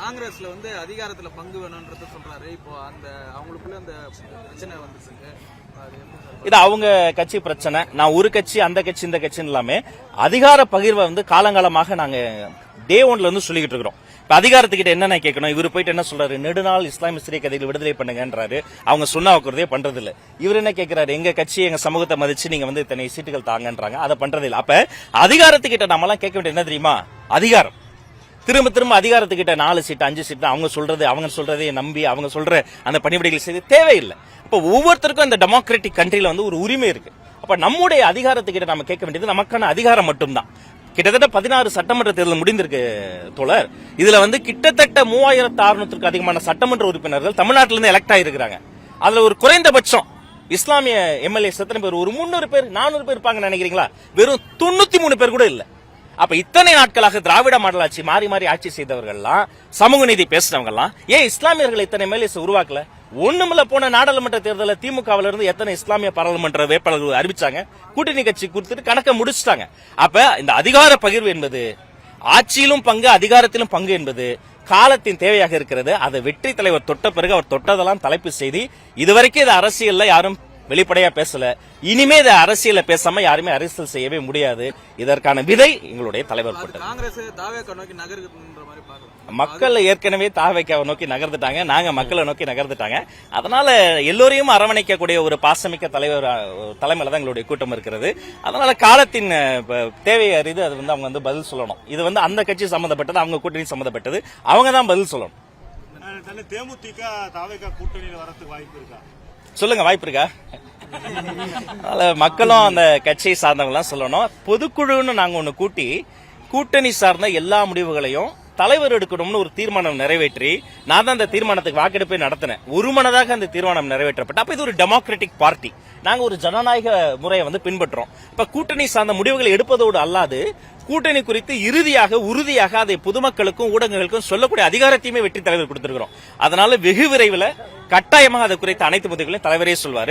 காங்கிரஸ்ல வந்து அதிகாரத்துல பங்கு வேணும்ன்றது சொல்றாரு. இப்போ அந்த அவங்களுக்குள்ள அந்த பிரச்சனை வந்துருக்கு. இது அவங்க கட்சி பிரச்சனை. நான் ஒரு கட்சி அந்த கட்சி இந்த கட்சின்னு இல்லாம அதிகார பகிர்வை வந்து காலங்காலமாக நாங்க டே ஒன்ல இருந்து சொல்லிக்கிட்டு இருக்கிறோம். இப்ப அதிகாரத்துக்கிட்ட என்ன கேட்கணும், இவர் போயிட்டு என்ன சொல்றாரு, நெடுநாள் இஸ்லாமிய சிறை கைதிகள் விடுதலை பண்ணுங்கன்றாரு. அவங்க சொன்னா வைக்கிறதே பண்றது இல்ல. இவர் என்ன கேட்கிறாரு, எங்க கட்சி எங்க சமூகத்தை மதிச்சு நீங்க வந்து இத்தனை சீட்டுகள் தாங்கன்றாங்க, அதை பண்றது இல்ல. அப்ப அதிகாரத்துக்கிட்ட நம்ம எல்லாம் கேட்க வேண்டிய என்ன தெரியுமா, அதிகாரம். திரும்ப திரும்ப அதிகாரத்துக்கிட்ட 4 சீட்டு 5 சீட்டு அவங்க சொல்றதை நம்பி அவங்க சொல்ற அந்த பணிபடிகள் செய்து தேவையில்லை. அப்ப ஒவ்வொருத்தருக்கும் இந்த டெமோக்ராட்டிக் கண்ட்ரில வந்து ஒரு உரிமை இருக்கு. அப்ப நம்முடைய அதிகாரத்துக்கிட்ட நம்ம கேட்க வேண்டியது நமக்கான அதிகாரம் மட்டும்தான். கிட்டத்தட்ட 16 சட்டமன்ற தேர்தல் முடிந்திருக்கு தோழர். இதுல வந்து கிட்டத்தட்ட 3600க்கும் அதிகமான சட்டமன்ற உறுப்பினர்கள் தமிழ்நாட்டிலிருந்து எலெக்ட் ஆயிருக்கிறாங்க. அதுல ஒரு குறைந்தபட்சம் இஸ்லாமிய எம்எல்ஏ எத்தனை பேர், ஒரு 300 பேர் 400 பேர் இருப்பாங்கன்னு நினைக்கிறீங்களா? வெறும் 93 பேர் கூட இல்ல. அப்ப இத்தனை நாட்களாக திராவிட மாடல் ஆட்சி மாறி மாறி ஆட்சி செய்தவர்கள்லாம், சமூக நீதி பேசினவங்கலாம் ஏன் இஸ்லாமியர்கள் இத்தனை எம்எல்ஏஸ் உருவாக்கல? ஒண்ணுமில்ல, போன நாடாளுமன்ற தேர்தலில் திமுகவில இருந்து எத்தனை இஸ்லாமிய பாராளுமன்ற வேட்பாளர்கள் அறிவிச்சாங்க, கூட்டணி கட்சி கொடுத்துட்டு கணக்க முடிச்சுட்டாங்க. அப்ப இந்த அதிகார பகிர்வு என்பது, ஆட்சியிலும் பங்கு அதிகாரத்திலும் பங்கு என்பது காலத்தின் தேவையாக இருக்கிறது. அதை வெற்றி தலைவர் தொட்ட பிறகு அவர் தொட்டதெல்லாம் தலைப்பு செய்தி. இதுவரைக்கும் இது அரசியல்ல யாரும் வெளிப்படையா பேசல. இனிமே இதை அரசியல பேசாம யாருமே அரசியல் செய்யவே முடியாது. இதற்கான விதை எங்களுடைய தலைவர் போட்டது. காங்கிரஸ் தாவேக்கா நோக்கி நகர்கின்ற மாதிரி பார்க்கலாம். மக்கள் ஏற்கனவே தாவேக்காவை நோக்கி நகர்ந்துட்டாங்க, நாங்க மக்களை நோக்கி நகர்ந்துட்டாங்க. அதனால எல்லோரையும் அரவணைக்கக்கூடிய ஒரு பாசமிக்க தலைமையில தான் எங்களுடைய கூட்டம் இருக்கிறது. அதனால காலத்தின் தேவையை அறிந்து அது வந்து அவங்க வந்து பதில் சொல்லணும். இது வந்து அந்த கட்சி சம்பந்தப்பட்டது, அவங்க கூட்டணி சம்பந்தப்பட்டது, அவங்க தான் பதில் சொல்லணும். தேமுதிக தாவேக்கா கூட்டணியில் வரதுக்கு வாய்ப்பு இருக்கா? சொல்லுங்க, வாய்ப்பு இருக்கா? அதனால மக்களும் அந்த கட்சியை சார்ந்தவங்க சொல்லணும். பொதுக்குழுன்னு நாங்க ஒண்ணு கூட்டி கூட்டணி சார்ந்த எல்லா முடிவுகளையும் தலைவர் எடுக்கணும்னு ஒரு தீர்மானம் நிறைவேற்றி, நான் தான் அந்த தீர்மானத்துக்கு வாக்கெடுப்பை நடத்தினேன். ஒருமனதாக அந்த தீர்மானம் நிறைவேற்றப்பட்ட. அப்ப இது ஒரு டெமோக்ராட்டிக் பார்ட்டி, நாங்க ஒரு ஜனநாயக முறையை வந்து பின்பற்றோம். இப்ப கூட்டணி சார்ந்த முடிவுகளை எடுப்பதோடு அல்லாது கூட்டணி குறித்து இறுதியாக உறுதியாக அதை பொதுமக்களுக்கும் ஊடகங்களுக்கும் சொல்லக்கூடிய அதிகாரத்தையுமே வெற்றி தலைவர் கொடுத்திருக்கிறோம். அதனால வெகு விரைவில் கட்டாயமாக அதை குறித்த அனைத்து முடிவுகளையும் தலைவரே சொல்வாரு.